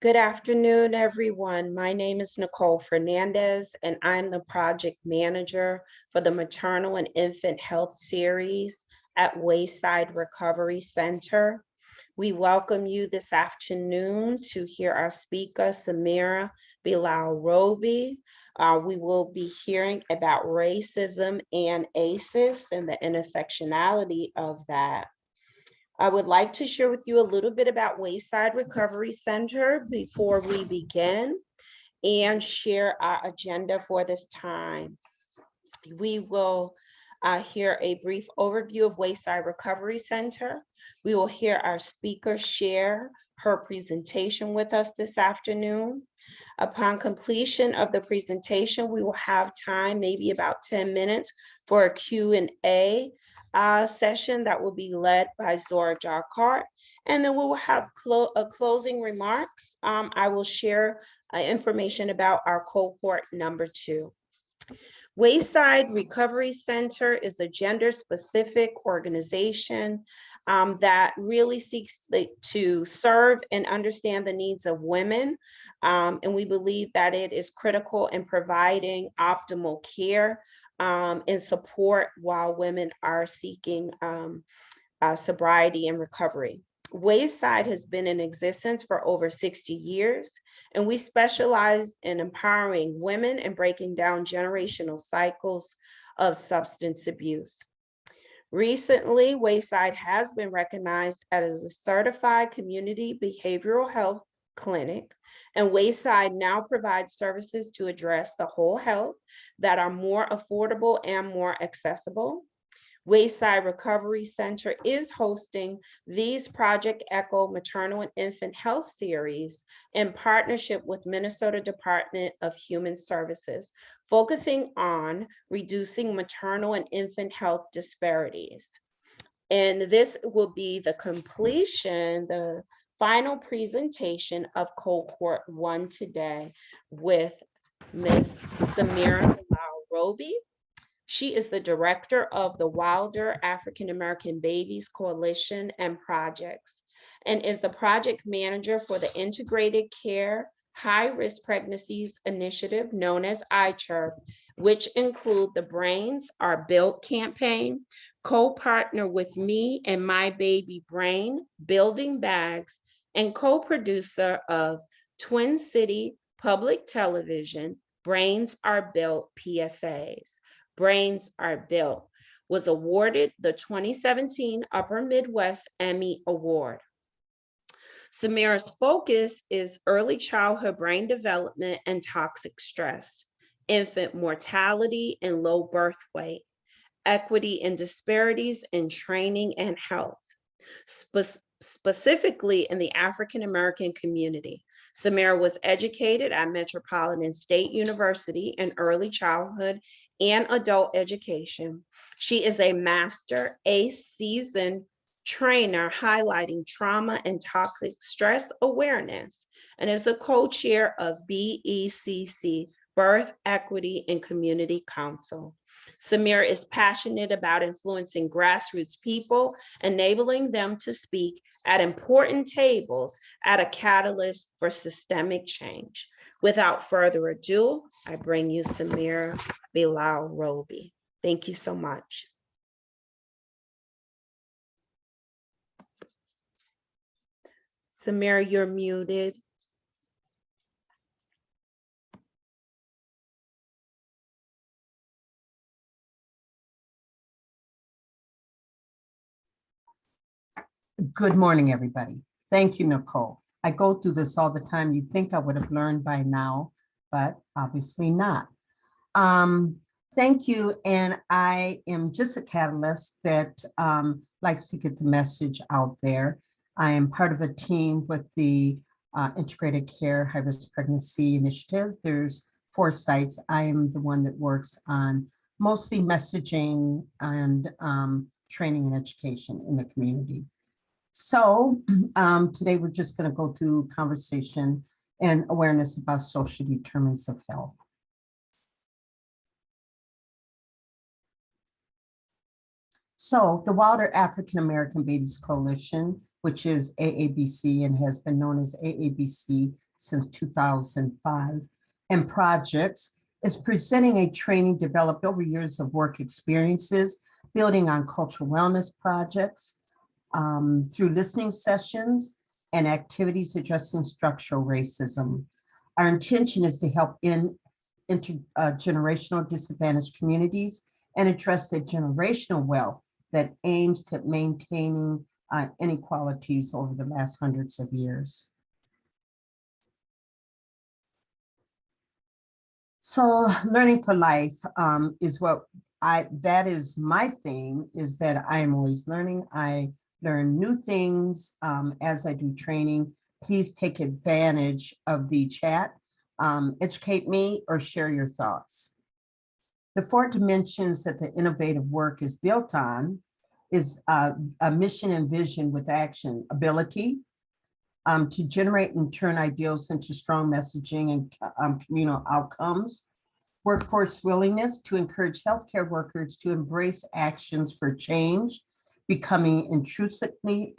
Good afternoon, everyone. My name is Nicole Fernandez, and I'm the project manager for the Maternal and Infant Health Series at Wayside Recovery Center. We welcome you this afternoon to hear our speaker, Sameerah Bilal-Roby. We will be hearing about racism and ACES and the intersectionality of that. I would like to share with you a little bit about Wayside Recovery Center before we begin and share our agenda for this time. We will hear a brief overview of Wayside Recovery Center. We will hear our speaker share her presentation with us this afternoon. Upon completion of the presentation, we will have time, maybe about 10 minutes, for a Q&A session that will be led by Zora Jarkart. And then we will have closing remarks. I will share information about our cohort number 2. Wayside Recovery Center is a gender-specific organization that really seeks to serve and understand the needs of women. And we believe that it is critical in providing optimal care and support while women are seeking sobriety and recovery. Wayside has been in existence for over 60 years, and we specialize in empowering women and breaking down generational cycles of substance abuse. Recently, Wayside has been recognized as a certified community behavioral health clinic, and Wayside now provides services to address the whole health that are more affordable and more accessible. Wayside Recovery Center is hosting these Project Echo Maternal and Infant Health Series in partnership with Minnesota Department of Human Services, focusing on reducing maternal and infant health disparities. And this will be the completion, the final presentation of cohort 1 today with Ms. Sameerah Bilal-Roby. She is the director of the Wilder African American Babies Coalition and Projects, and is the project manager for the Integrated Care High Risk Pregnancies Initiative, known as ICHIRP, which include the Brains Are Built campaign, co-partner with me and My Baby Brain, Building Bags, and co-producer of Twin City Public Television, Brains Are Built PSAs. Brains Are Built was awarded the 2017 Upper Midwest Emmy Award. Sameerah's focus is early childhood brain development and toxic stress, infant mortality and low birth weight, equity and disparities in training and health, specifically in the African American community. Sameerah was educated at Metropolitan State University in early childhood and adult education. She is a master seasoned trainer highlighting trauma and toxic stress awareness, and is the co-chair of BECC, Birth, Equity, and Community Council. Sameerah is passionate about influencing grassroots people, enabling them to speak at important tables at a catalyst for systemic change. Without further ado, I bring you Sameerah Bilal-Roby. Thank you so much. Sameerah, you're muted. Good morning, everybody. Thank you, Nicole. I go through this all the time. You'd think I would have learned by now, but obviously not. Thank you. And I am just a catalyst that likes to get the message out there. I am part of a team with the Integrated Care High Risk Pregnancy Initiative. There's 4 sites. I am the one that works on mostly messaging and training and education in the community. So today we're just going to go through conversation and awareness about social determinants of health. So the Wilder African American Babies Coalition, which is AABC and has been known as AABC since 2005, and projects, is presenting a training developed over years of work experiences, building on cultural wellness projects through listening sessions and activities addressing structural racism. Our intention is to help in intergenerational disadvantaged communities and address the generational wealth that aims to maintaining inequalities over the last hundreds of years. So learning for life is that is my thing, is that I am always learning. I learn new things as I do training. Please take advantage of the chat, educate me, or share your thoughts. The 4 dimensions that the innovative work is built on is a mission and vision with action, ability to generate and turn ideals into strong messaging and communal outcomes, workforce willingness to encourage healthcare workers to embrace actions for change, becoming intrinsically,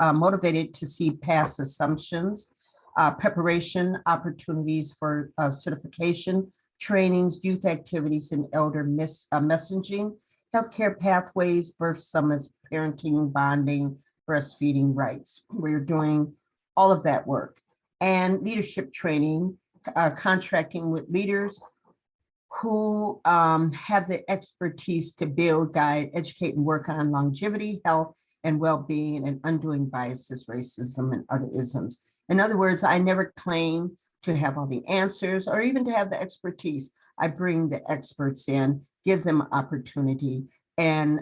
motivated to see past assumptions, preparation opportunities for certification, trainings, youth activities, and elder messaging, healthcare pathways, birth summits, parenting, bonding, breastfeeding rights. We're doing all of that work. And leadership training, contracting with leaders who have the expertise to build, guide, educate, and work on longevity, health, and well-being, and undoing biases, racism, and other isms. In other words, I never claim to have all the answers or even to have the expertise. I bring the experts in, give them opportunity, and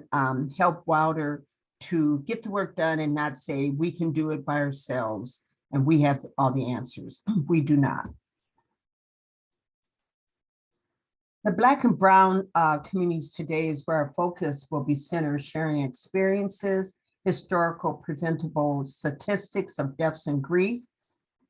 help Wilder to get the work done and not say we can do it by ourselves and we have all the answers. We do not. The Black and Brown communities today is where our focus will be centered, sharing experiences, historical preventable statistics of deaths and grief,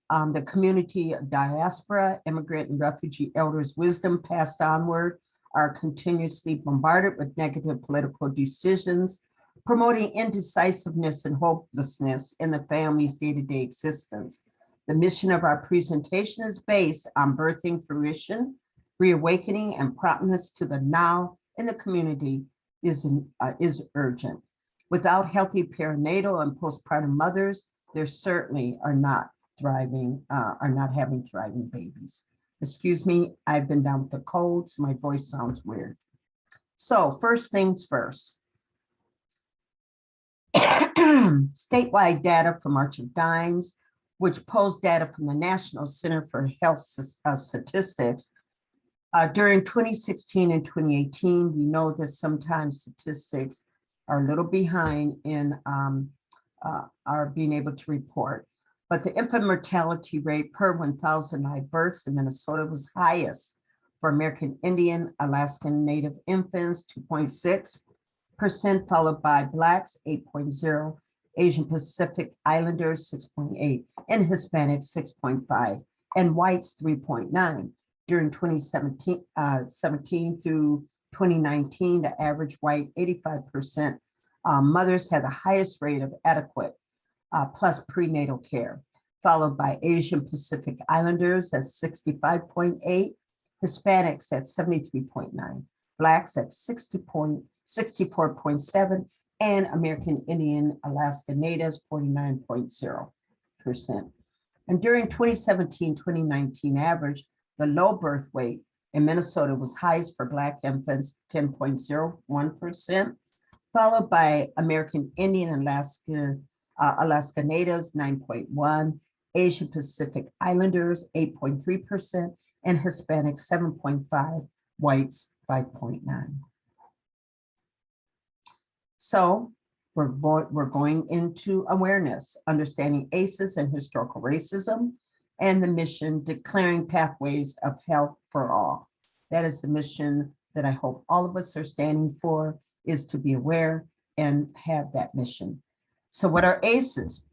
the community diaspora, immigrant and refugee elders' wisdom passed onward are continuously bombarded with negative political decisions, promoting indecisiveness and hopelessness in the family's day-to-day existence. The mission of our presentation is based on birthing fruition, reawakening, and promptness to the now in the community is urgent. Without healthy perinatal and postpartum mothers, there certainly are not having thriving babies. Excuse me, I've been down with the cold, so my voice sounds weird. So first things first. Statewide data from March of Dimes, which pulls data from the National Center for Health Statistics. During 2016 and 2018, we know that sometimes statistics are a little behind in our being able to report. But the infant mortality rate per 1,000 live births in Minnesota was highest for American Indian, Alaskan Native infants, 2.6%, followed by Blacks, 8.0%, Asian Pacific Islanders, 6.8%, and Hispanics, 6.5%, and Whites, 3.9%. During 2017 through 2019, the average white 85% mothers had the highest rate of adequate plus prenatal care, followed by Asian Pacific Islanders at 65.8%, Hispanics at 73.9%, Blacks at 64.7%, and American Indian Alaska Natives 49.0%. And during 2017-2019 average, the low birth weight in Minnesota was highest for Black infants, 10.01%, followed by American Indian and Alaska Natives, 9.1%, Asian Pacific Islanders, 8.3%, and Hispanics, 7.5%, Whites, 5.9%. So we're going into awareness, understanding ACES and historical racism, and the mission declaring pathways of health for all. That is the mission that I hope all of us are standing for, is to be aware and have that mission. So what are ACEs?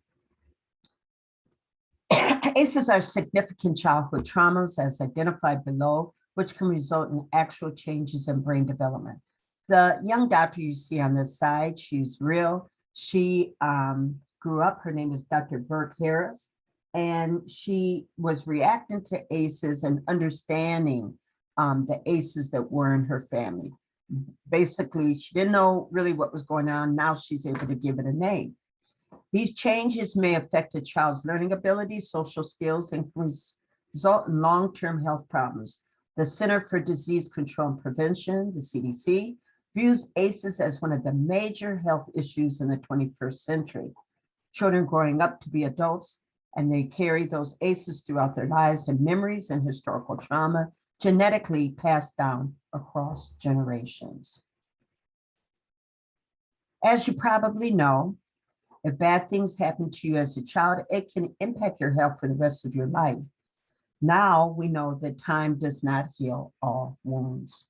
ACEs are significant childhood traumas as identified below, which can result in actual changes in brain development. The young doctor you see on this side, she's real. She grew up, her name is Dr. Burke Harris, and she was reacting to ACEs and understanding the ACEs that were in her family. Basically, she didn't know really what was going on. Now she's able to give it a name. These changes may affect a child's learning abilities, social skills, and can result in long-term health problems. The Center for Disease Control and Prevention, the CDC, views ACEs as one of the major health issues in the 21st century. Children growing up to be adults, and they carry those ACEs throughout their lives, and memories and historical trauma genetically passed down across generations. As you probably know, if bad things happen to you as a child, it can impact your health for the rest of your life. Now we know that time does not heal all wounds.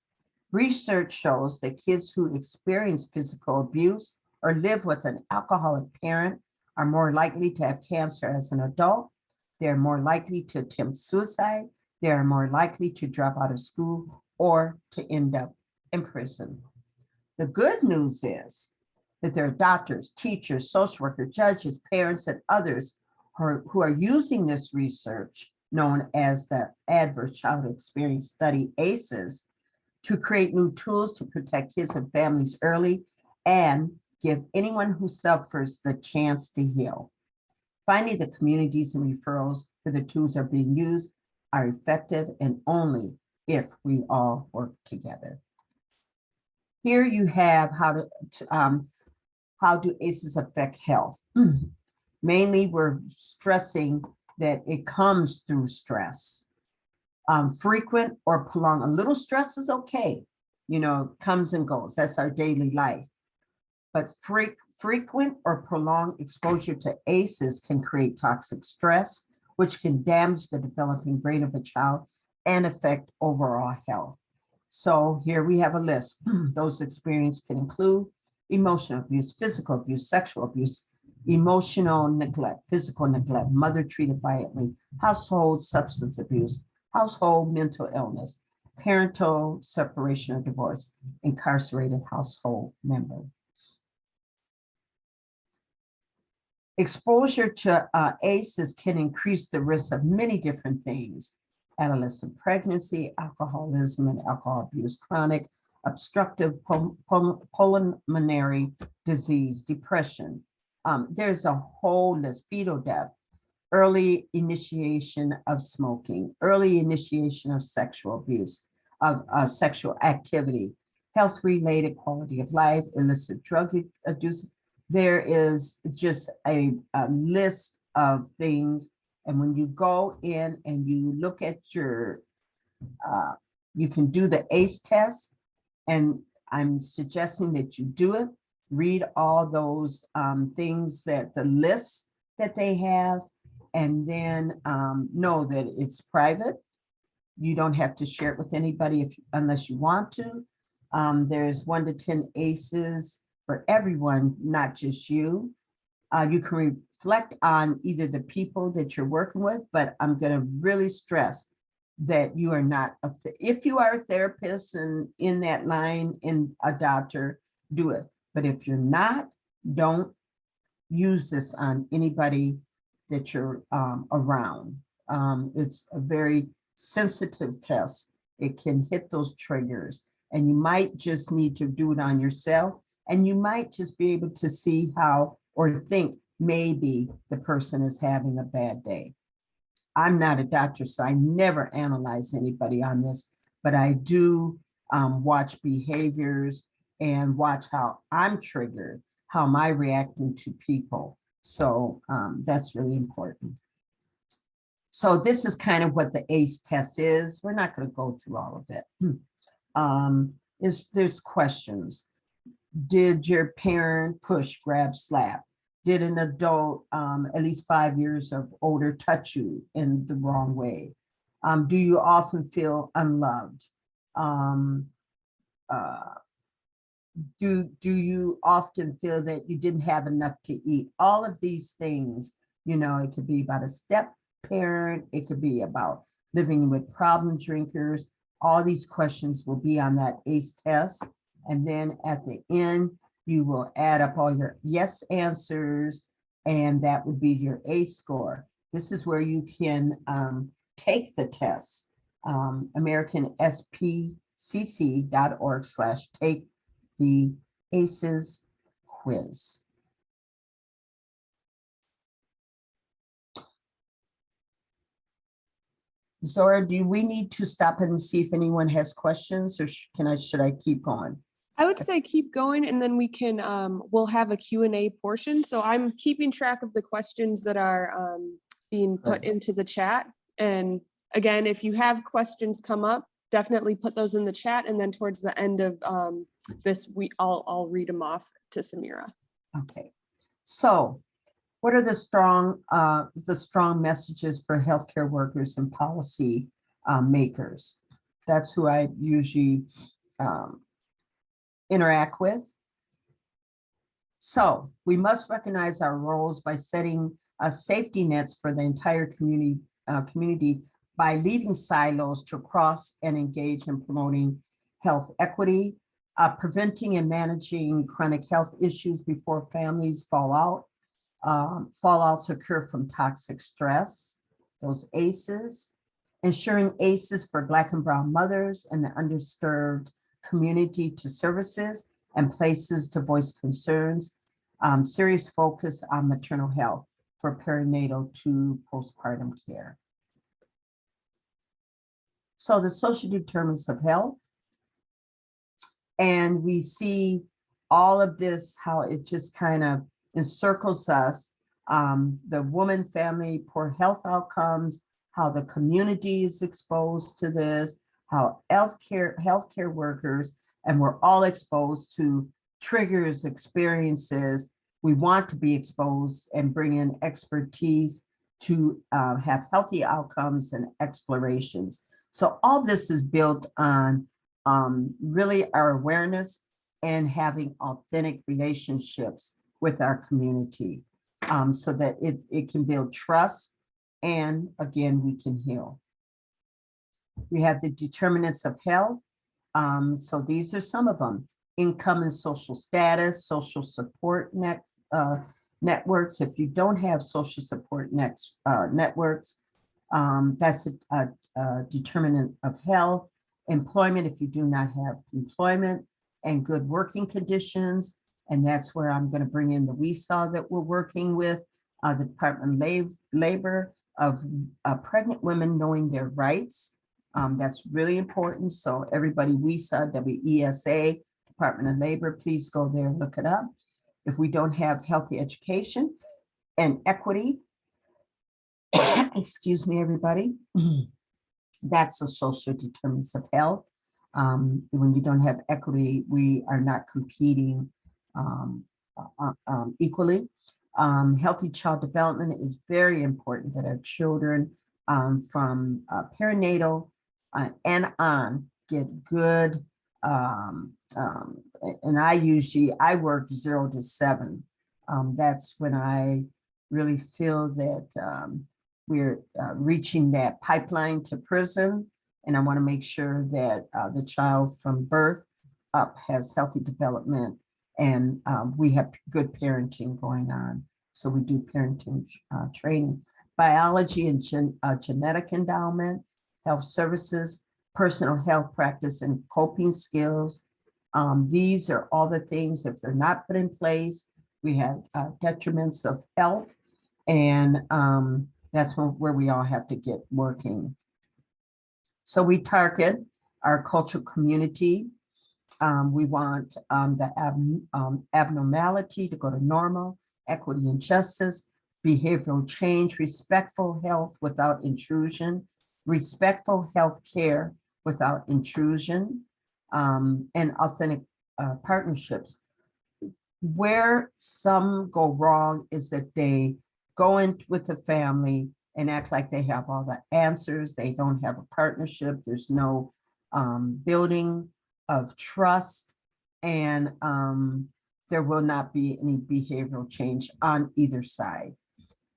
Research shows that kids who experience physical abuse or live with an alcoholic parent are more likely to have cancer as an adult. They're more likely to attempt suicide. They are more likely to drop out of school or to end up in prison. The good news is that there are doctors, teachers, social workers, judges, parents, and others who are using this research, known as the Adverse Childhood Experience Study, ACEs, to create new tools to protect kids and families early and give anyone who suffers the chance to heal. Finally, the communities and referrals where the tools are being used are effective and only if we all work together. Here you have how do ACEs affect health? Mainly, we're stressing that it comes through stress. Frequent or prolonged, a little stress is okay, comes and goes. That's our daily life. But frequent or prolonged exposure to ACEs can create toxic stress, which can damage the developing brain of a child and affect overall health. So here we have a list. Those experiences can include emotional abuse, physical abuse, sexual abuse, emotional neglect, physical neglect, mother treated violently, household substance abuse, household mental illness, parental separation or divorce, incarcerated household member. Exposure to ACEs can increase the risk of many different things: adolescent pregnancy, alcoholism and alcohol abuse, chronic obstructive pulmonary disease, depression. There's a whole list: fetal death, early initiation of smoking, early initiation of sexual abuse, of sexual activity, health-related quality of life, illicit drug abuse. There is just a list of things. And when you go in and you look at your, you can do the ACE test, and I'm suggesting that you do it. Read all those things, that the lists that they have, and then know that it's private. You don't have to share it with anybody unless you want to. There's 1 to 10 ACEs for everyone, not just you. You can reflect on either the people that you're working with, but I'm going to really stress that you are not, if you are a therapist and in that line, in a doctor, do it. But if you're not, don't use this on anybody that you're around. It's a very sensitive test. It can hit those triggers, and you might just need to do it on yourself, and you might just be able to see how, or think maybe the person is having a bad day. I'm not a doctor, so I never analyze anybody on this, but I do watch behaviors and watch how I'm triggered, how am I reacting to people. So that's really important. So this is kind of what the ACE test is. We're not going to go through all of it. There's questions. Did your parent push, grab, slap? Did an adult at least 5 years of older touch you in the wrong way? Do you often feel unloved? Do you often feel that you didn't have enough to eat? All of these things, it could be about a step parent, it could be about living with problem drinkers. All these questions will be on that ACE test. And then at the end, you will add up all your yes answers, and that would be your ACE score. This is where you can take the test. AmericanSPCC.org/take the ACES quiz. Zora, do we need to stop and see if anyone has questions, or should I keep going? I would say keep going, and then we can, we'll have a Q&A portion. So I'm keeping track of the questions that are being put into the chat. And again, if you have questions come up, definitely put those in the chat. And then towards the end of this, I'll read them off to Sameerah. Okay. So what are the strong messages for healthcare workers and policy makers? That's who I usually interact with. So we must recognize our roles by setting safety nets for the entire community by leaving silos to cross and engage in promoting health equity, preventing and managing chronic health issues before families fall out. Fallouts occur from toxic stress, those ACEs, ensuring ACEs for Black and Brown mothers and the underserved community to services and places to voice concerns, serious focus on maternal health for perinatal to postpartum care. So the social determinants of health, and we see all of this, how it just kind of encircles us, the woman, family, poor health outcomes, how the community is exposed to this, how healthcare workers, and we're all exposed to triggers, experiences. We want to be exposed and bring in expertise to have healthy outcomes and explorations. So all this is built on really our awareness and having authentic relationships with our community, so that it can build trust, and again, we can heal. We have the determinants of health. So these are some of them: income and social status, social support networks. If you don't have social support networks, that's a determinant of health. Employment, if you do not have employment, and good working conditions. And that's where I'm going to bring in the Wayside that we're working with, the Department of Labor, of pregnant women knowing their rights. That's really important. So everybody, Wayside, WESA, Department of Labor, please go there and look it up. If we don't have healthy education and equity, excuse me, everybody, that's the social determinants of health. When you don't have equity, we are not competing equally. Healthy child development is very important, that our children from perinatal and on get good, and I work 0 to 7. That's when I really feel that we're reaching that pipeline to prison. And I want to make sure that the child from birth up has healthy development, and we have good parenting going on. So we do parenting training, biology and genetic endowment, health services, personal health practice and coping skills. These are all the things, if they're not put in place, we have detriments of health, and that's where we all have to get working. So we target our cultural community. We want the abnormality to go to normal, equity and justice, behavioral change, respectful health without intrusion, respectful health care without intrusion, and authentic partnerships. Where some go wrong is that they go in with the family and act like they have all the answers. They don't have a partnership. There's no building of trust, and there will not be any behavioral change on either side.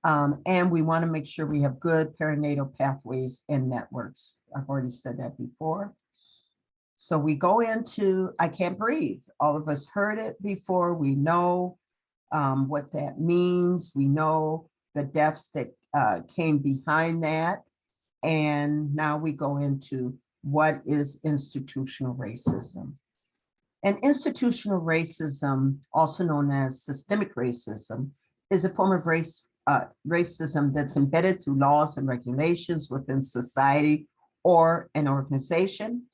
And we want to make sure we have good perinatal pathways and networks. I've already said that before. So we go into, I can't breathe. All of us heard it before. We know what that means. We know the deaths that came behind that. And now we go into what is institutional racism. And institutional racism, also known as systemic racism, is a form of racism that's embedded through laws and regulations within society or an organization.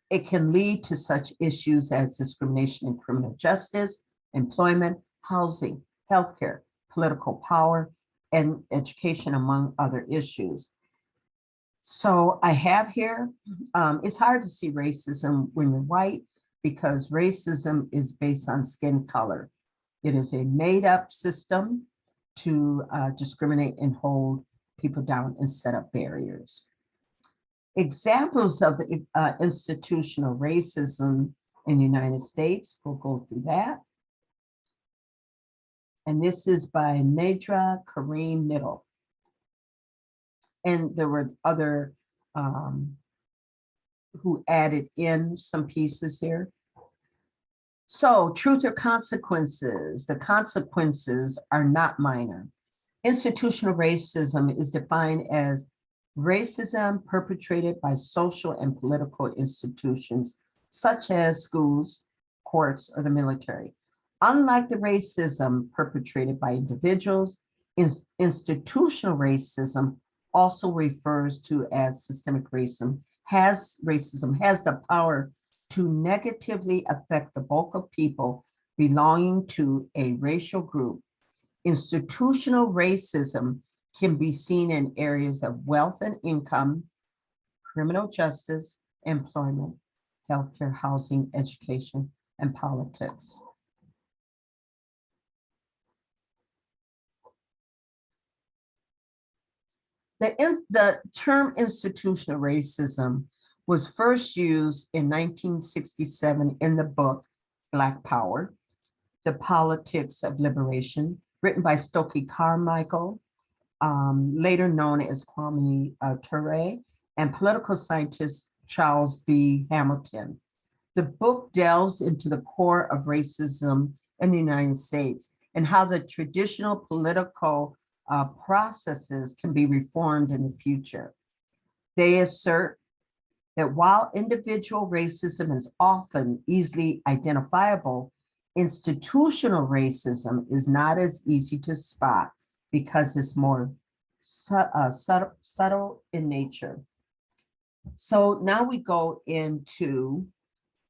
It can lead to such issues as discrimination in criminal justice, employment, housing, healthcare, political power, and education, among other issues. So I have here, it's hard to see racism when you're white because racism is based on skin color. It is a made-up system to discriminate and hold people down and set up barriers. Examples of institutional racism in the United States, we'll go through that. And this is by Nedra Kareem Middle. And there were other who added in some pieces here. So truth or consequences, the consequences are not minor. Institutional racism is defined as racism perpetrated by social and political institutions, such as schools, courts, or the military. Unlike the racism perpetrated by individuals, institutional racism also refers to as systemic racism has the power to negatively affect the bulk of people belonging to a racial group. Institutional racism can be seen in areas of wealth and income, criminal justice, employment, healthcare, housing, education, and politics. The term institutional racism was first used in 1967 in the book Black Power, The Politics of Liberation, written by Stokely Carmichael, later known as Kwame Ture, and political scientist Charles V. Hamilton. The book delves into the core of racism in the United States and how the traditional political processes can be reformed in the future. They assert that while individual racism is often easily identifiable, institutional racism is not as easy to spot because it's more subtle in nature. So now we go into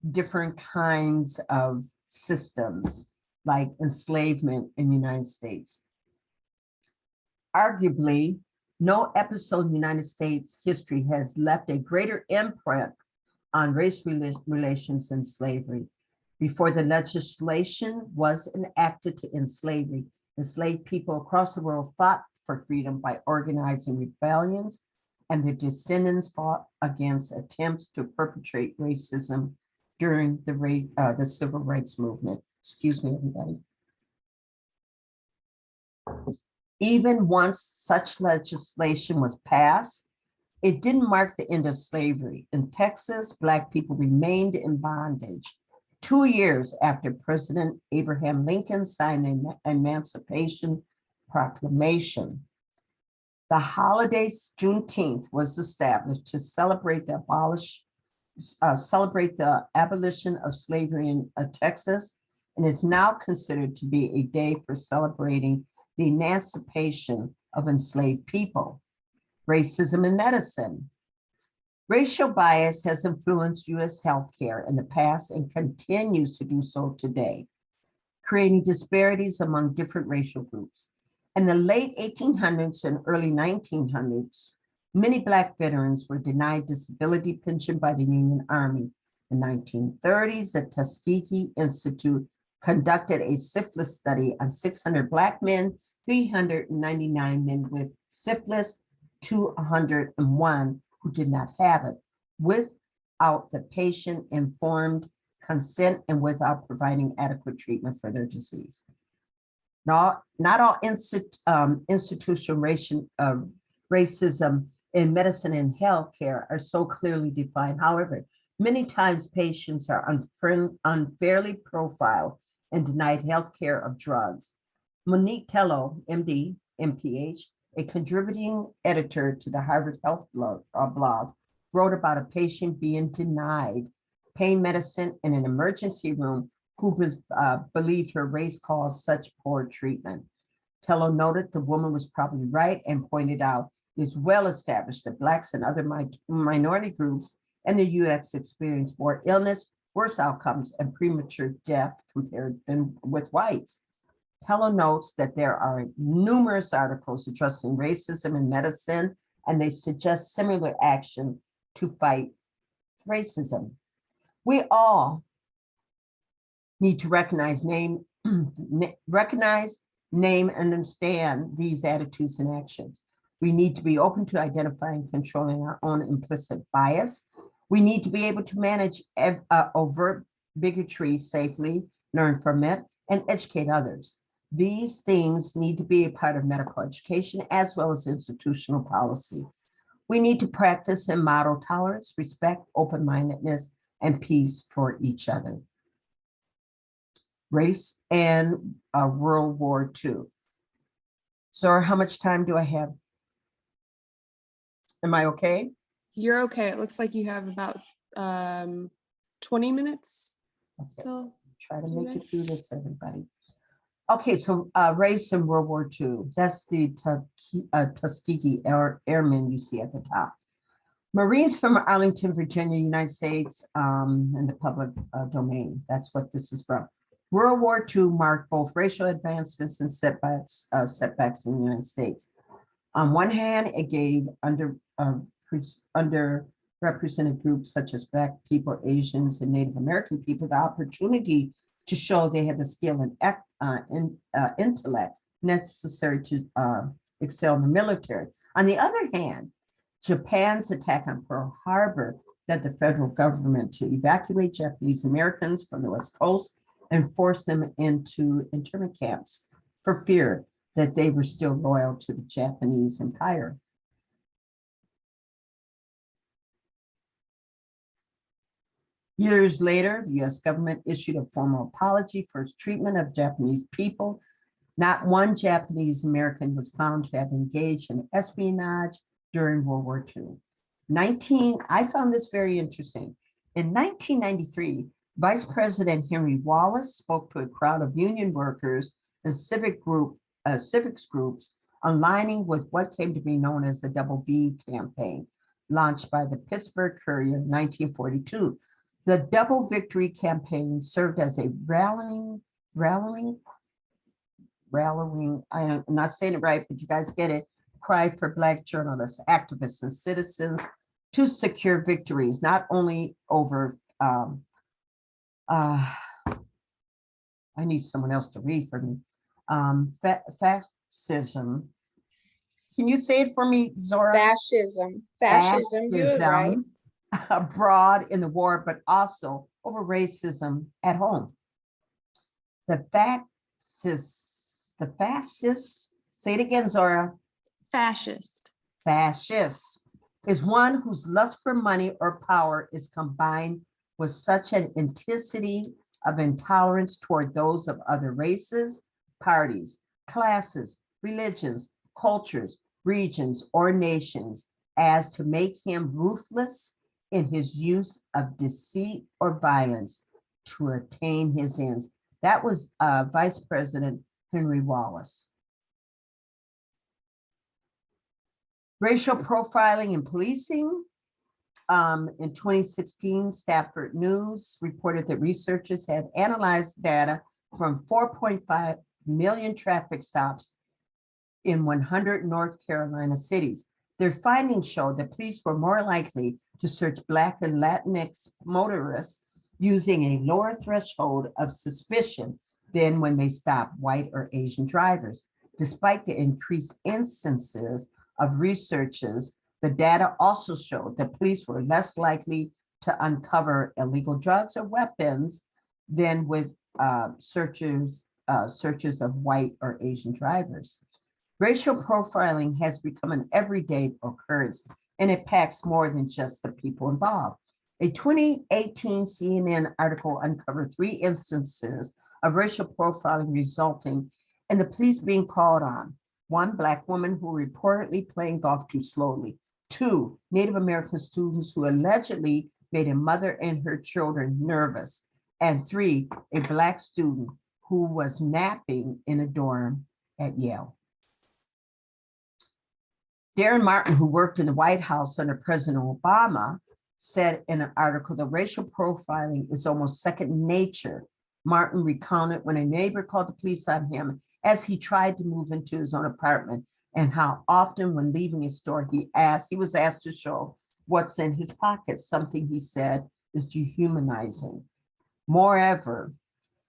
different kinds of systems like enslavement in the United States. Arguably, no episode in United States history has left a greater imprint on race relations than slavery. Before the legislation was enacted to end slavery, enslaved people across the world fought for freedom by organizing rebellions, and their descendants fought against attempts to perpetrate racism during the civil rights movement. Excuse me, everybody. Even once such legislation was passed, it didn't mark the end of slavery. In Texas, Black people remained in bondage 2 years after President Abraham Lincoln signed the Emancipation Proclamation. The holiday Juneteenth was established to celebrate the abolition of slavery in Texas, and is now considered to be a day for celebrating the emancipation of enslaved people. Racism in medicine. Racial bias has influenced U.S. healthcare in the past and continues to do so today, creating disparities among different racial groups. In the late 1800s and early 1900s, many Black veterans were denied disability pension by the Union Army. In the 1930s, the Tuskegee Institute conducted a syphilis study on 600 Black men, 399 men with syphilis, 201 who did not have it, without the patient informed consent and without providing adequate treatment for their disease. Not all institutional racism in medicine and healthcare are so clearly defined. However, Many times patients are unfairly profiled and denied health care of drugs. Monique Tello, MD, MPH, a contributing editor to the Harvard Health blog, wrote about a patient being denied pain medicine in an emergency room who believed her race caused such poor treatment. Tello noted the woman was probably right and pointed out it's well established that Blacks and other minority groups in the U.S. experience more illness, worse outcomes, and premature death compared than with whites. Tello notes that there are numerous articles addressing racism in medicine, and they suggest similar action to fight racism. We all need to recognize, name, and understand these attitudes and actions. We need to be open to identifying and controlling our own implicit bias. We need to be able to manage overt bigotry safely, learn from it, and educate others. These things need to be a part of medical education as well as institutional policy. We need to practice and model tolerance, respect, open-mindedness, and peace for each other. Race and World War II. Zora, how much time do I have? Am I okay? You're okay. It looks like you have about 20 minutes Okay. till. Try to make it through this, everybody. Okay, so race in World War II. That's the Tuskegee Airmen you see at the top. Marines from Arlington, Virginia, United States, in the public domain. That's what this is from. World War II marked both racial advancements and setbacks in the United States. On one hand, it gave underrepresented groups such as Black people, Asians, and Native American people the opportunity to show they had the skill and intellect necessary to excel in the military. On the other hand, Japan's attack on Pearl Harbor led the federal government to evacuate Japanese Americans from the West Coast and force them into internment camps for fear that they were still loyal to the Japanese Empire. Years later, the US government issued a formal apology for its treatment of Japanese people. Not one Japanese American was found to have engaged in espionage during World War II. I found this very interesting. In 1993, Vice President Henry Wallace spoke to a crowd of union workers and civics groups aligning with what came to be known as the Double V campaign, launched by the Pittsburgh Courier in 1942. The Double Victory campaign served as a rallying, I'm not saying it right, but you guys get it, cry for Black journalists, activists, and citizens to secure victories, not only over, I need someone else to read for me, fascism. Can you say it for me, Zora? Fascism, you was right. Abroad in the war, but also over racism at home. The fascists, say it again, Zora. Fascist Is one whose lust for money or power is combined with such an intensity of intolerance toward those of other races, parties, classes, religions, cultures, regions, or nations as to make him ruthless in his use of deceit or violence to attain his ends. That was Vice President Henry Wallace. Racial profiling and policing. In 2016, Stafford News reported that researchers had analyzed data from 4.5 million traffic stops in 100 North Carolina cities. Their findings showed that police were more likely to search Black and Latinx motorists using a lower threshold of suspicion than when they stopped white or Asian drivers. Despite the increased instances of researchers, the data also showed that police were less likely to uncover illegal drugs or weapons than with searches of white or Asian drivers. Racial profiling has become an everyday occurrence, and it impacts more than just the people involved. A 2018 CNN article uncovered 3 instances of racial profiling resulting in the police being called on. 1, Black woman who reportedly playing golf too slowly. 2, Native American students who allegedly made a mother and her children nervous. And 3, a Black student who was napping in a dorm at Yale. Darren Martin, who worked in the White House under President Obama, said in an article that racial profiling is almost second nature. Martin recounted when a neighbor called the police on him as he tried to move into his own apartment, and how often when leaving his store, he was asked to show what's in his pockets, something he said is dehumanizing. Moreover,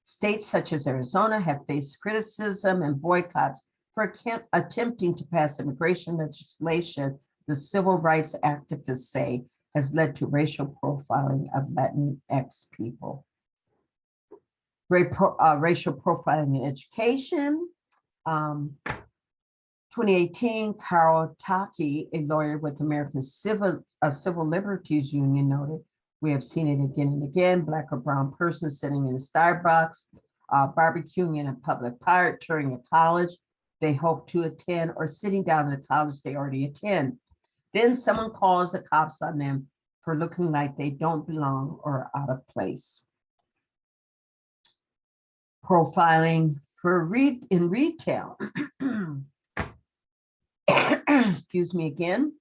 states such as Arizona have faced criticism and boycotts for attempting to pass immigration legislation the civil rights activists say has led to racial profiling of Latinx people. Racial profiling in education. 2018, Carol Taki, a lawyer with American Civil Liberties Union, noted, "We have seen it again and again, Black or brown person sitting in a Starbucks, barbecuing in a public park during a college they hope to attend, or sitting down in the college they already attend. Then someone calls the cops on them for looking like they don't belong or out of place." Profiling in retail. Excuse me again.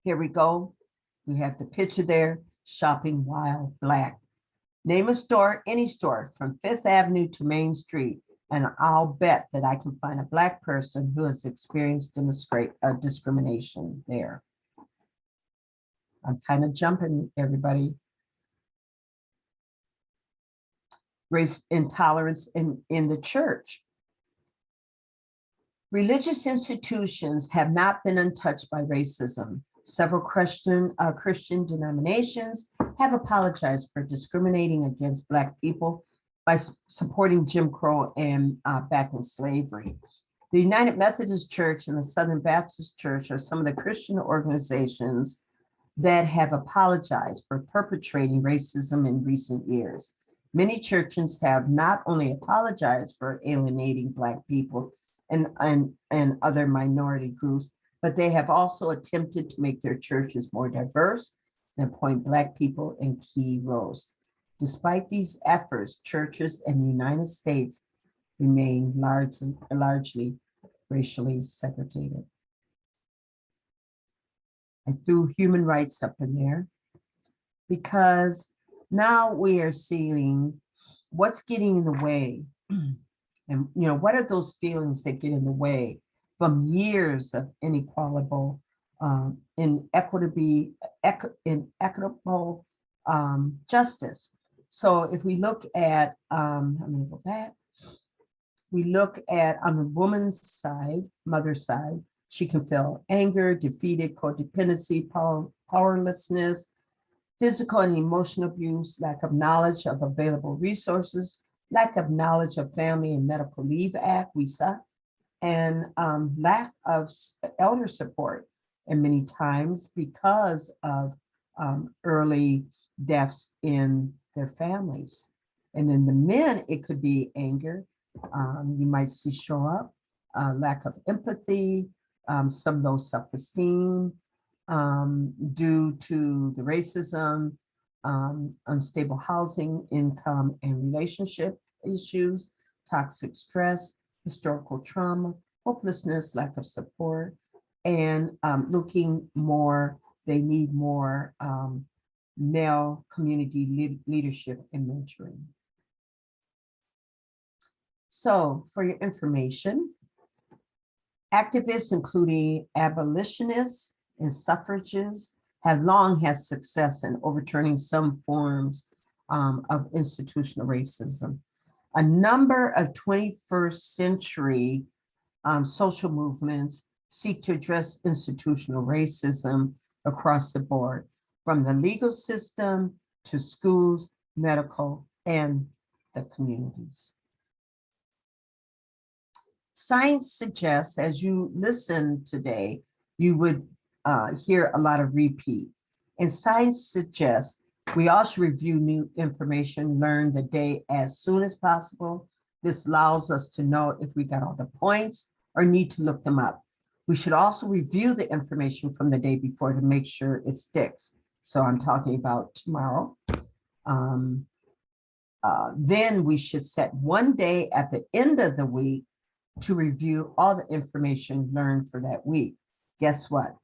Here we go. We have the picture there, shopping while Black. Name a store, any store, from Fifth Avenue to Main Street, and I'll bet that I can find a Black person who has experienced discrimination there. I'm kind of jumping, everybody. Race intolerance in the church. Religious institutions have not been untouched by racism. Several Christian denominations have apologized for discriminating against Black people by supporting Jim Crow and backing slavery. The United Methodist Church and the Southern Baptist Church are some of the Christian organizations that have apologized for perpetrating racism in recent years. Many churches have not only apologized for alienating Black people and other minority groups, but they have also attempted to make their churches more diverse and appoint Black people in key roles. Despite these efforts, churches in the United States remain largely racially segregated. I threw human rights up in there because now we are seeing what's getting in the way. And what are those feelings that get in the way from years of inequitable, inequitable justice? So if we look at, I'm going to go back. We look at on the woman's side, mother's side, she can feel anger, defeated, codependency, powerlessness, physical and emotional abuse, lack of knowledge of available resources, lack of knowledge of Family and Medical Leave Act, WISA, and lack of elder support. And many times because of early deaths in their families. And then the men, it could be anger. You might see show up, lack of empathy, some low self-esteem due to the racism, unstable housing, income, and relationship issues, toxic stress, historical trauma, hopelessness, lack of support, and they need more male community leadership and mentoring. So for your information, activists, including abolitionists and suffragists, have long had success in overturning some forms of institutional racism. A number of 21st century social movements seek to address institutional racism across the board, from the legal system to schools, medical, and the communities. Science suggests, as you listen today, you would hear a lot of repeat. And science suggests we also review new information learned the day as soon as possible. This allows us to know if we got all the points or need to look them up. We should also review the information from the day before to make sure it sticks. So I'm talking about tomorrow. Then we should set one day at the end of the week to review all the information learned for that week. Guess what?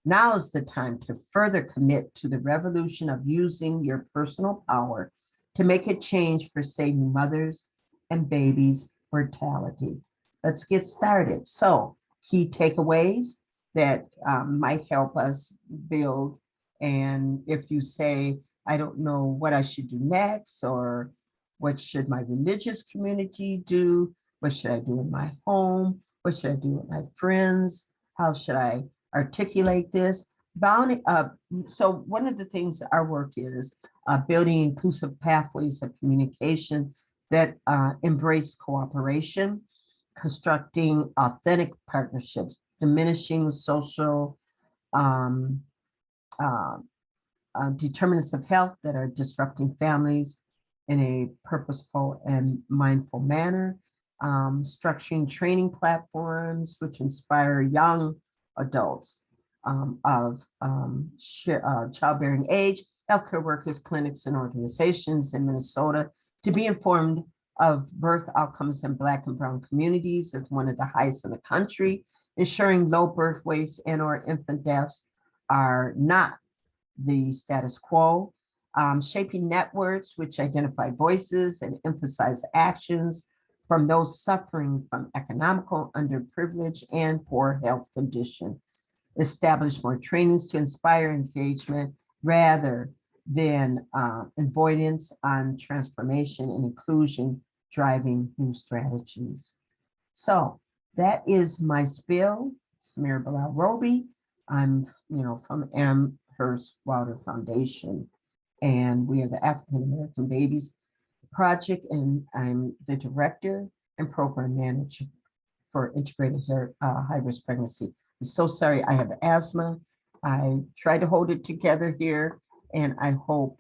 Now is the time to further commit to the revolution of using your personal power to make a change for saving mothers and babies' mortality. Let's get started. So, key takeaways that might help us build. And if you say, I don't know what I should do next, or what should my religious community do? What should I do in my home? What should I do with my friends? How should I articulate this? So one of the things our work is building inclusive pathways of communication that embrace cooperation, constructing authentic partnerships, diminishing social determinants of health that are disrupting families in a purposeful and mindful manner, structuring training platforms which inspire young adults of childbearing age, healthcare workers, clinics, and organizations in Minnesota to be informed of birth outcomes in Black and Brown communities as one of the highest in the country, ensuring low birth weights and or infant deaths are not the status quo, shaping networks which identify voices and emphasize actions from those suffering from economical, underprivileged, and poor health condition. Establish more trainings to inspire engagement rather than avoidance on transformation and inclusion, driving new strategies. So that is my spiel. Sameerah Bilal-Roby. I'm, from Amherst Wilder Foundation, and we are the African American Babies Project, and I'm the director and program manager for integrated high-risk pregnancy. I'm so sorry, I have asthma. I try to hold it together here, and I hope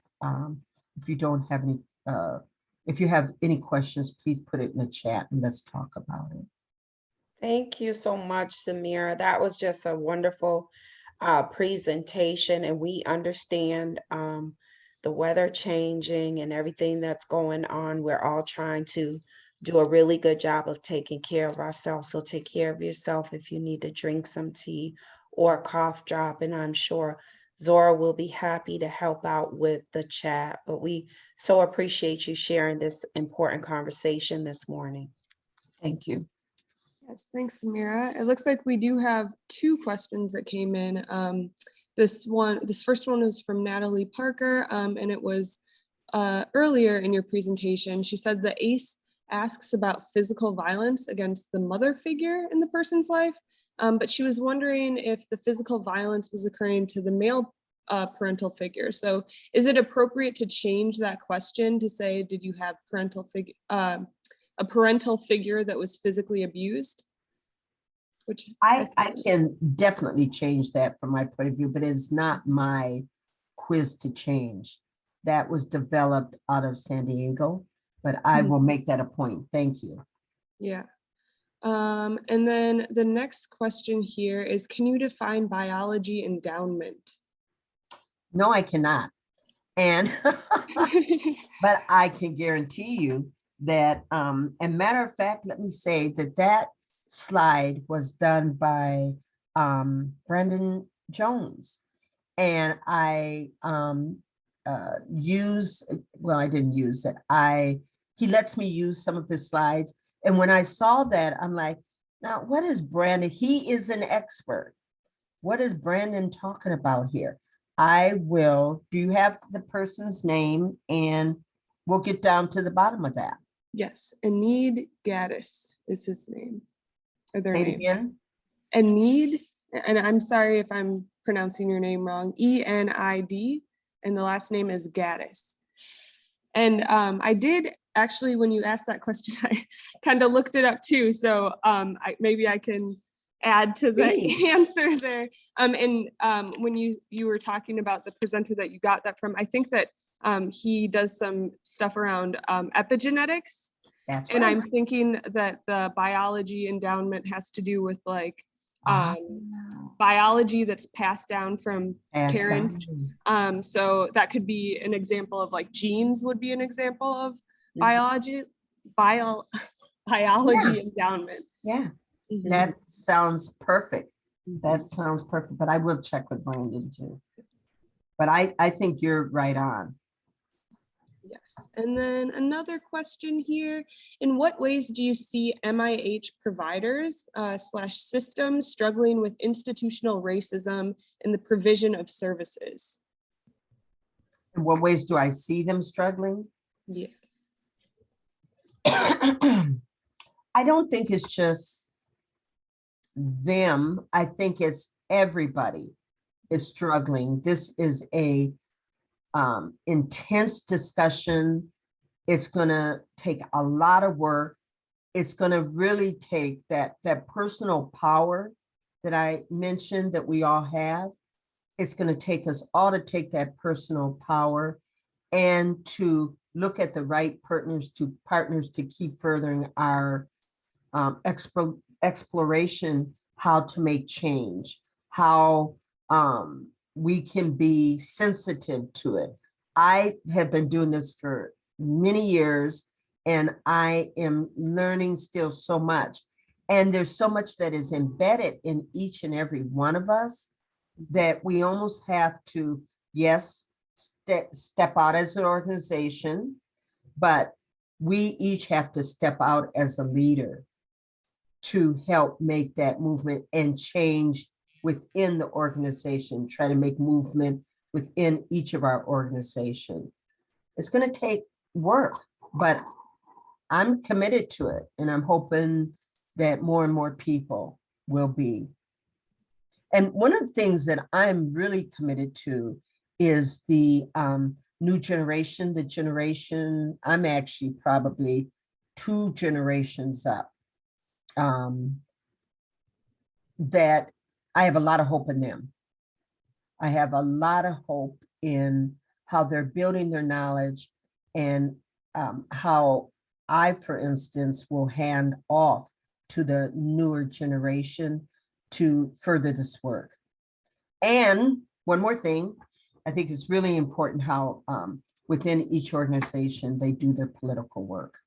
if you don't have any, if you have any questions, please put it in the chat and let's talk about it. Thank you so much, Sameerah. That was just a wonderful presentation, and we understand the weather changing and everything that's going on. We're all trying to do a really good job of taking care of ourselves. So take care of yourself if you need to drink some tea or a cough drop. And I'm sure Zora will be happy to help out with the chat. But we so appreciate you sharing this important conversation this morning. Thank you. Yes, thanks, Sameerah. It looks like we do have two questions that came in. This first one was from Natalie Parker, and it was earlier in your presentation. She said the ACE asks about physical violence against the mother figure in the person's life, but she was wondering if the physical violence was occurring to the male parental figure. So is it appropriate to change that question to say, did you have a parental figure that was physically abused? Which I can definitely change that from my point of view, but it's not my quiz to change. That was developed out of San Diego, but I will make that a point. Thank you. Yeah. And then the next question here is, can you define biology endowment? No, I cannot. And, but I can guarantee you that, and matter of fact, let me say that slide was done by Brendan Jones. And I I didn't use it. He lets me use some of his slides. And when I saw that, I'm like, now what is Brandon? He is an expert. What is Brandon talking about here? Do you have the person's name? And we'll get down to the bottom of that. Yes, Enid Gaddis is his name. Say it again. Enid, and I'm sorry if I'm pronouncing your name wrong, E-N-I-D, and the last name is Gaddis. And I did actually, when you asked that question, I kind of looked it up too. So maybe I can add to the Please. answer there. When you were talking about the presenter that you got that from, I think that he does some stuff around epigenetics. That's And right. I'm thinking that the biology endowment has to do with like Ah, biology that's passed down from passed parents. down. So that could be an example of like genes would be an example of Mhm. biology endowment. Yeah, Mhm. that sounds perfect. That sounds perfect, but I will check with Brandon too. But I think you're right on. Yes, and then another question here. In what ways do you see MIH providers / systems struggling with institutional racism in the provision of services? In what ways do I see them struggling? Yeah. I don't think it's just them. I think it's everybody is struggling. This is a intense discussion. It's gonna take a lot of work. It's gonna really take that personal power that I mentioned that we all have. It's gonna take us all to take that personal power and to look at the right partners to keep furthering our exploration, how to make change, how we can be sensitive to it. I have been doing this for many years and I am learning still so much. And there's so much that is embedded in each and every one of us that we almost have to, yes, step out as an organization, but we each have to step out as a leader to help make that movement and change within the organization, try to make movement within each of our organization. It's going to take work, but I'm committed to it. And I'm hoping that more and more people will be. And one of the things that I'm really committed to is the new generation, the generation, I'm actually probably 2 generations up. That I have a lot of hope in them. I have a lot of hope in how they're building their knowledge and how I, for instance, will hand off to the newer generation to further this work. And one more thing, I think it's really important how within each organization, they do their political work.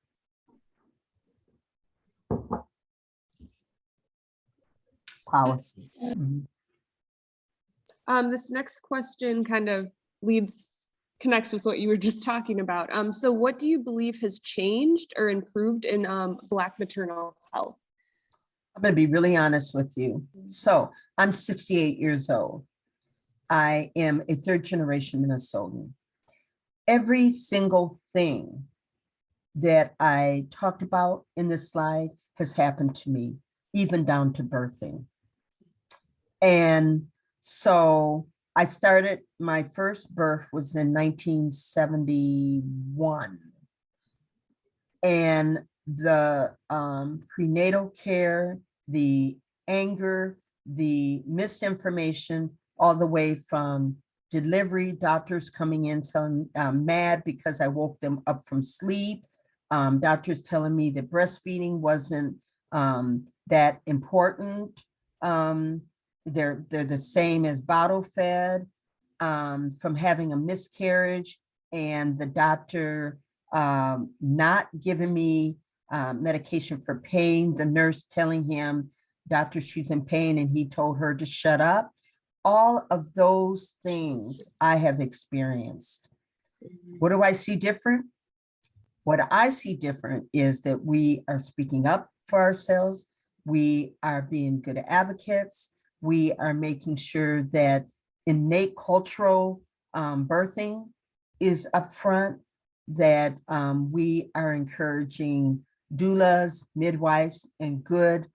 Policy. This next question kind of connects with what you were just talking about. So what do you believe has changed or improved in Black maternal health? I'm going to be really honest with you. So I'm 68 years old. I am a 3rd generation Minnesotan. Every single thing that I talked about in this slide has happened to me, even down to birthing. And so I started, my first birth was in 1971. And the prenatal care, the anger, the misinformation, all the way from delivery, doctors coming in telling I'm mad because I woke them up from sleep. Doctors telling me that breastfeeding wasn't that important. They're the same as bottle fed, from having a miscarriage and the doctor not giving me medication for pain, the nurse telling him, doctor, she's in pain, and he told her to shut up. All of those things I have experienced. What do I see different? What I see different is that we are speaking up for ourselves. We are being good advocates. We are making sure that innate cultural birthing is upfront, that we are encouraging doulas, midwives, and good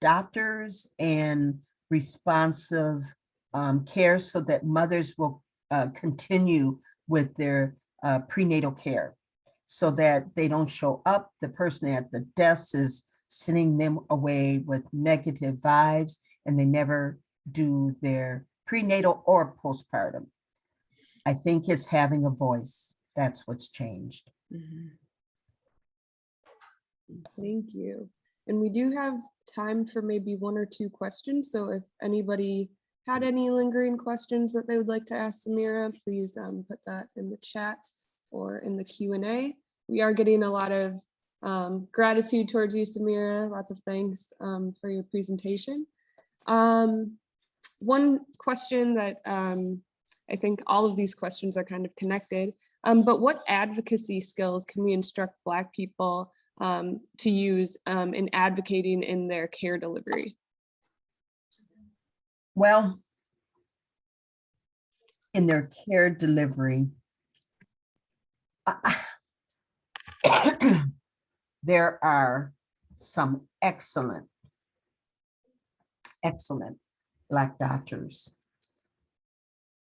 doctors and responsive care so that mothers will continue with their prenatal care so that they don't show up. The person at the desk is sending them away with negative vibes, and they never do their prenatal or postpartum. I think it's having a voice. That's what's changed. Mhm. Thank you. And we do have time for maybe 1 or 2 questions. So if anybody had any lingering questions that they would like to ask Sameerah, please put that in the chat or in the Q&A. We are getting a lot of gratitude towards you, Sameerah. Lots of thanks for your presentation. One question that I think all of these questions are kind of connected, but what advocacy skills can we instruct Black people to use in advocating in their care delivery? Well, in their care delivery, there are some excellent Black doctors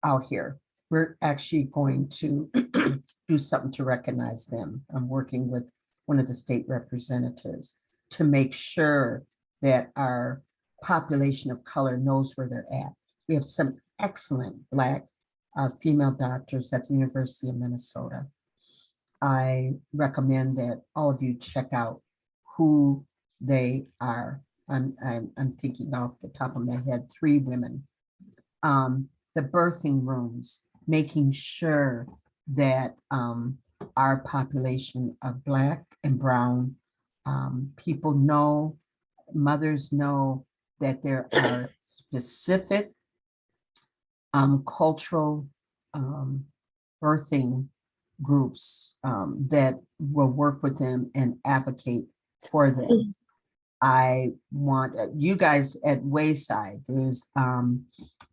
out here. We're actually going to do something to recognize them. I'm working with one of the state representatives to make sure that our population of color knows where they're at. We have some excellent Black female doctors at the University of Minnesota. I recommend that all of you check out who they are. I'm thinking off the top of my head, 3 women. The birthing rooms, making sure that our population of Black and brown people know, mothers know that there are specific cultural birthing groups that will work with them and advocate for them. I want you guys at Wayside, there's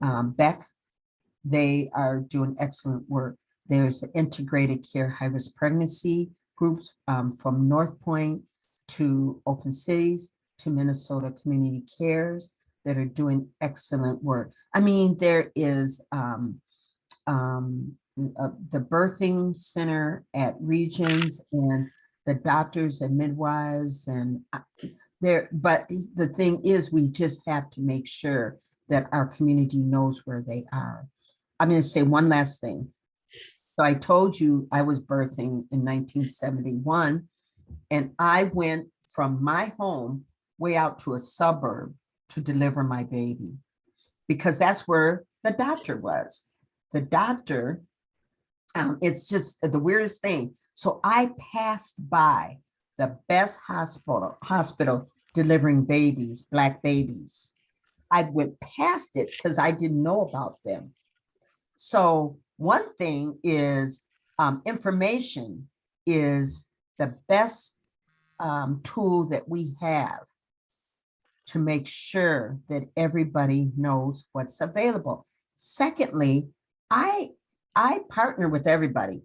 Beck, they are doing excellent work. There's integrated care high-risk pregnancy groups from North Point to Open Cities to Minnesota Community Cares that are doing excellent work. I mean, there is the birthing center at Regions and the doctors and midwives and there, but the thing is, we just have to make sure that our community knows where they are. I'm going to say one last thing. So I told you I was birthing in 1971, and I went from my home way out to a suburb to deliver my baby, because that's where the doctor was. The doctor, it's just the weirdest thing. So I passed by the best hospital delivering babies, Black babies. I went past it because I didn't know about them. So one thing is information is the best tool that we have to make sure that everybody knows what's available. Secondly, I partner with everybody.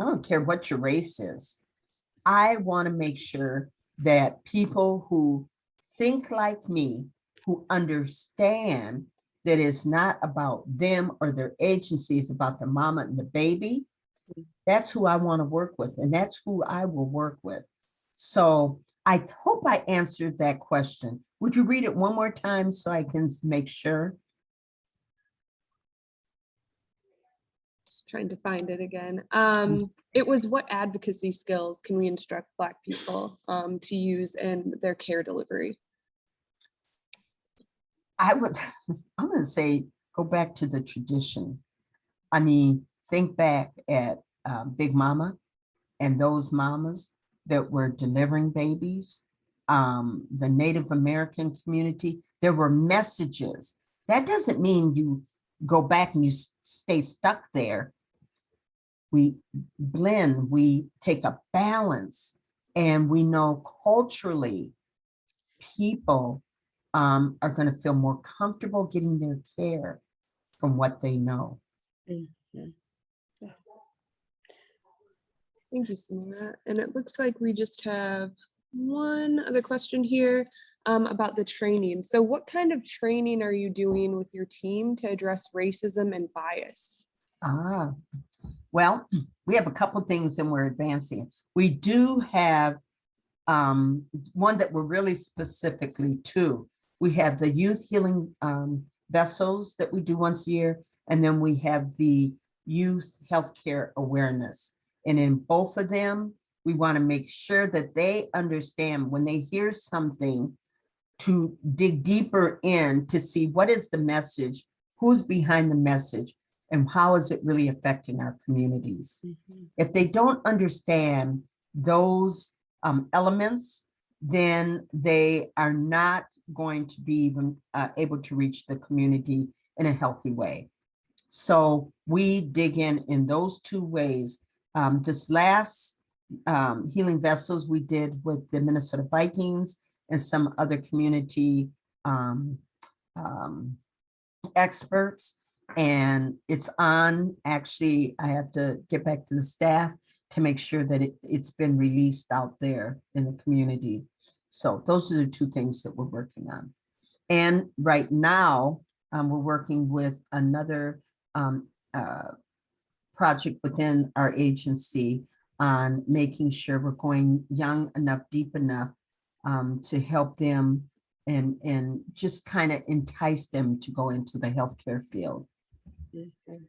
I don't care what your race is. I want to make sure that people who think like me, who understand that it's not about them or their agency, it's about the mama and the baby, that's who I want to work with, and that's who I will work with. So I hope I answered that question. Would you read it one more time so I can make sure? Just trying to find it again. It was, what advocacy skills can we instruct Black people to use in their care delivery? I'm going to say, go back to the tradition. I mean, think back at Big Mama and those mamas that were delivering babies, the Native American community. There were messages. That doesn't mean you go back and you stay stuck there. We blend, we take a balance, and we know culturally people are going to feel more comfortable getting their care from what they know. Mhm. Thank you, Sameerah. And it looks like we just have one other question here about the training. So what kind of training are you doing with your team to address racism and bias? Well, we have a couple of things and we're advancing. We do have one that we're really specifically to. We have the youth healing vessels that we do once a year, and then we have the youth healthcare awareness. And in both of them, we want to make sure that they understand when they hear something to dig deeper in to see what is the message, who's behind the message, and how is it really affecting our communities. Mhm. If they don't understand those elements, then they are not going to be even able to reach the community in a healthy way. So we dig in those two ways. This last Healing Vessels we did with the Minnesota Vikings and some other community experts. And it's on, actually, I have to get back to the staff to make sure that it's been released out there in the community. So those are the two things that we're working on. And right now, we're working with another project within our agency on making sure we're going young enough, deep enough to help them and just kind of entice them to go into the healthcare field. Mhm.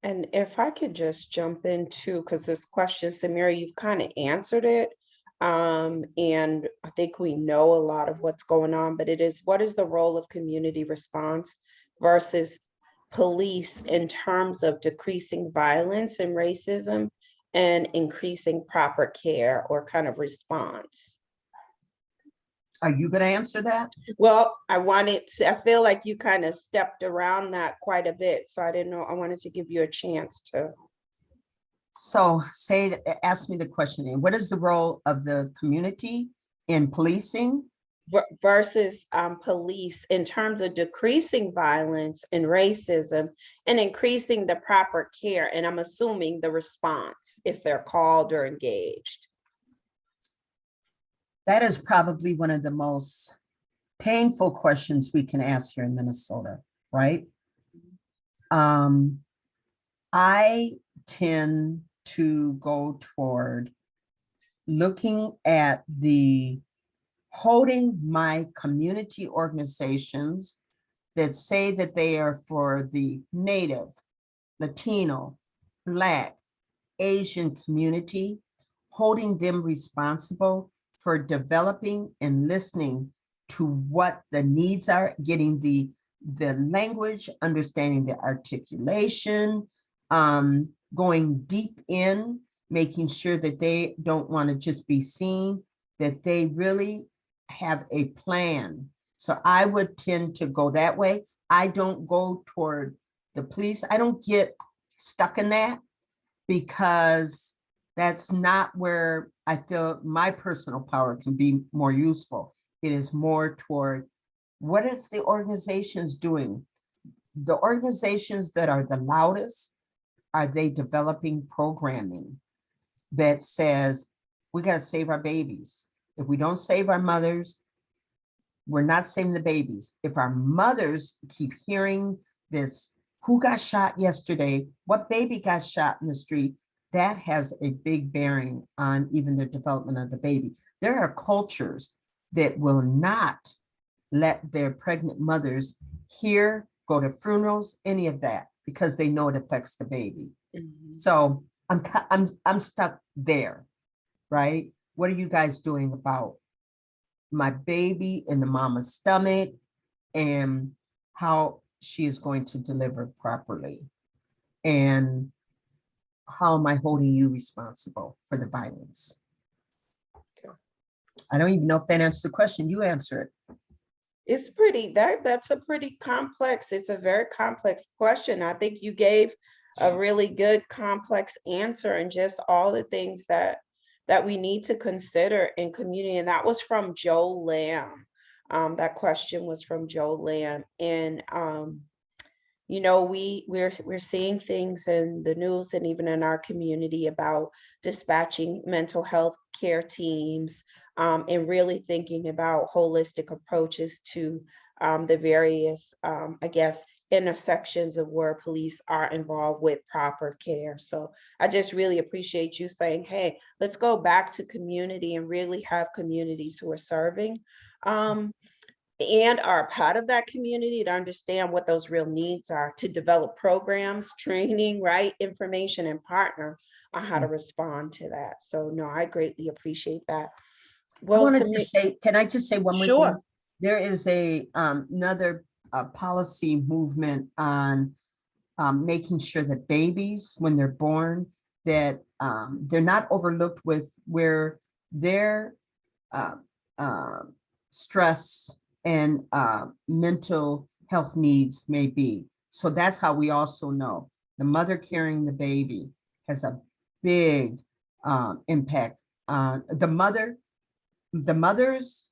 And if I could just jump into, because this question, Sameerah, you've kind of answered it. And I think we know a lot of what's going on, but it is, what is the role of community response versus police in terms of decreasing violence and racism and increasing proper care or kind of response? Are you going to answer that? Well, I feel like you kind of stepped around that quite a bit, so I didn't know, I wanted to give you a chance to. So ask me the question again. What is the role of the community in policing? Versus police in terms of decreasing violence and racism and increasing the proper care, and I'm assuming the response if they're called or engaged. That is probably one of the most painful questions we can ask here in Minnesota, right? I tend to go toward looking at holding my community organizations that say that they are for the Native, Latino, Black, Asian community, holding them responsible for developing and listening to what the needs are, getting the language, understanding the articulation, going deep in, making sure that they don't want to just be seen, that they really have a plan. So I would tend to go that way. I don't go toward the police. I don't get stuck in that because that's not where I feel my personal power can be more useful. It is more toward what is the organizations doing? The organizations that are the loudest, are they developing programming that says, we got to save our babies. If we don't save our mothers, we're not saving the babies. If our mothers keep hearing this, who got shot yesterday, what baby got shot in the street, that has a big bearing on even the development of the baby. There are cultures that will not let their pregnant mothers hear, go to funerals, any of that, because they know it affects the baby. Mhm. So I'm stuck there, right? What are you guys doing about my baby in the mama's stomach and how she is going to deliver properly? And how am I holding you responsible for the violence? Okay. I don't even know if that answers the question. You answer it. It's that's a pretty complex, it's a very complex question. I think you gave a really good complex answer and just all the things that we need to consider in community. And that was from Joe Lamb. That question was from Joe Lamb. And you know, we're seeing things in the news and even in our community about dispatching mental health care teams, and really thinking about holistic approaches to the various, I guess, intersections of where police are involved with proper care. So I just really appreciate you saying, hey, let's go back to community and really have communities who are serving and are a part of that community to understand what those real needs are, to develop programs, training, right, information, and partner on how to respond to that. So no, I greatly appreciate that. I Well, wanted to say, can I just say one more thing? sure. There is another policy movement on making sure that babies, when they're born, that they're not overlooked with where their uh, uh, stress and mental health needs may be. So that's how we also know the mother carrying the baby has a big impact on the mother. The mother's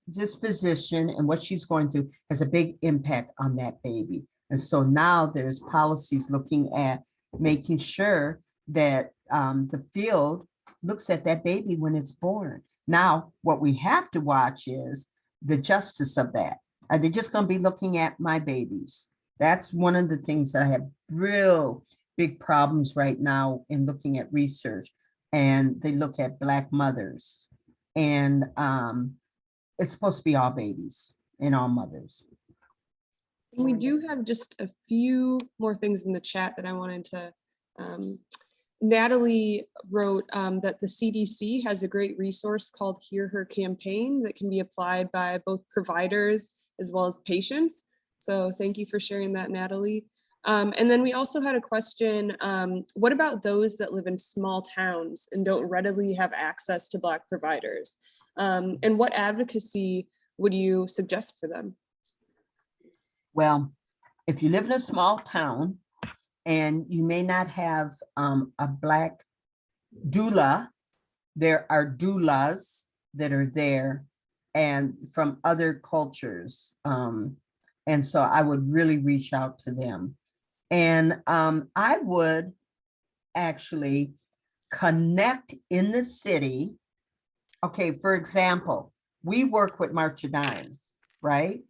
disposition and what she's going through has a big impact on that baby. And so now there's policies looking at making sure that the field looks at that baby when it's born. Now, what we have to watch is the justice of that. Are they just going to be looking at my babies? That's one of the things that I have real big problems right now in looking at research. And they look at Black mothers. And it's supposed to be all babies and all mothers. We do have just a few more things in the chat that I wanted to. Natalie wrote that the CDC has a great resource called Hear Her Campaign that can be applied by both providers as well as patients. So thank you for sharing that, Natalie. And then we also had a question, what about those that live in small towns and don't readily have access to Black providers? And what advocacy would you suggest for them? Well, if you live in a small town and you may not have a Black doula, there are doulas that are there and from other cultures. And so I would really reach out to them. And I would actually connect in the city. Okay, for example, we work with March of Dimes, right?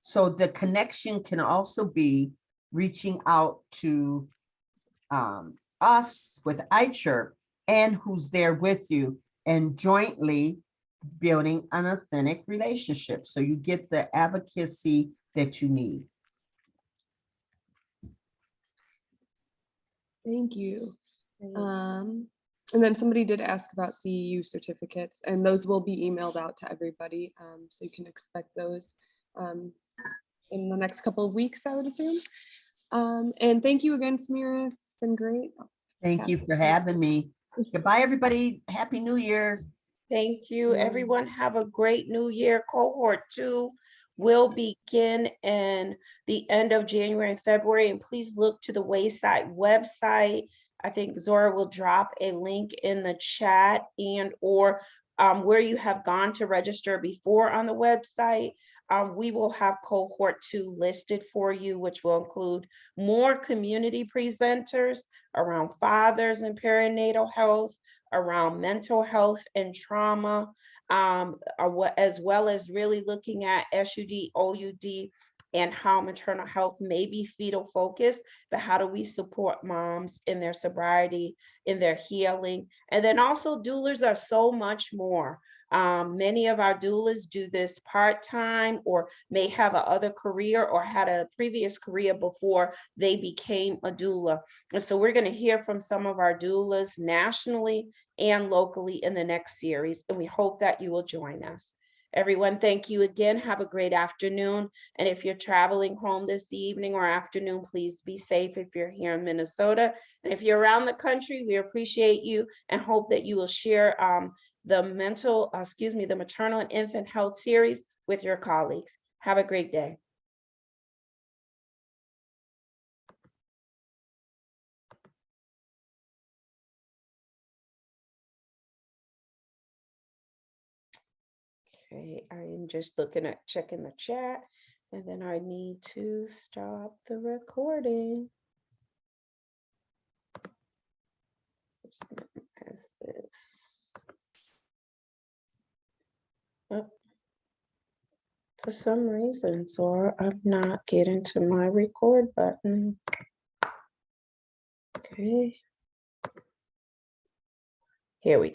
So the connection can also be reaching out to us with iChirp and who's there with you and jointly building an authentic relationship. So you get the advocacy that you need. Thank you. And then somebody did ask about CEU certificates, and those will be emailed out to everybody. So you can expect those in the next couple of weeks, I would assume. And thank you again, Sameerah. It's been great. Thank you for having me. Goodbye, everybody. Happy New Year. Thank you, everyone. Have a great new year. Cohort 2 will begin in the end of January and February, and please look to the Wayside website. I think Zora will drop a link in the chat and or where you have gone to register before on the website. We will have cohort 2 listed for you, which will include more community presenters around fathers and perinatal health, around mental health and trauma, as well as really looking at SUD, OUD, and how maternal health may be fetal focused, but how do we support moms in their sobriety, in their healing? And then also doulas are so much more. Many of our doulas do this part-time or may have a other career or had a previous career before they became a doula. And so we're going to hear from some of our doulas nationally and locally in the next series, and we hope that you will join us. Everyone, thank you again. Have a great afternoon. And if you're traveling home this evening or afternoon, please be safe if you're here in Minnesota. And if you're around the country, we appreciate you and hope that you will share the maternal and infant health series with your colleagues. Have a great day. Okay, I am just checking the chat, and then I need to stop the recording. As this. Oh. For some reason, so I'm not getting to my record button. Okay. Here we go.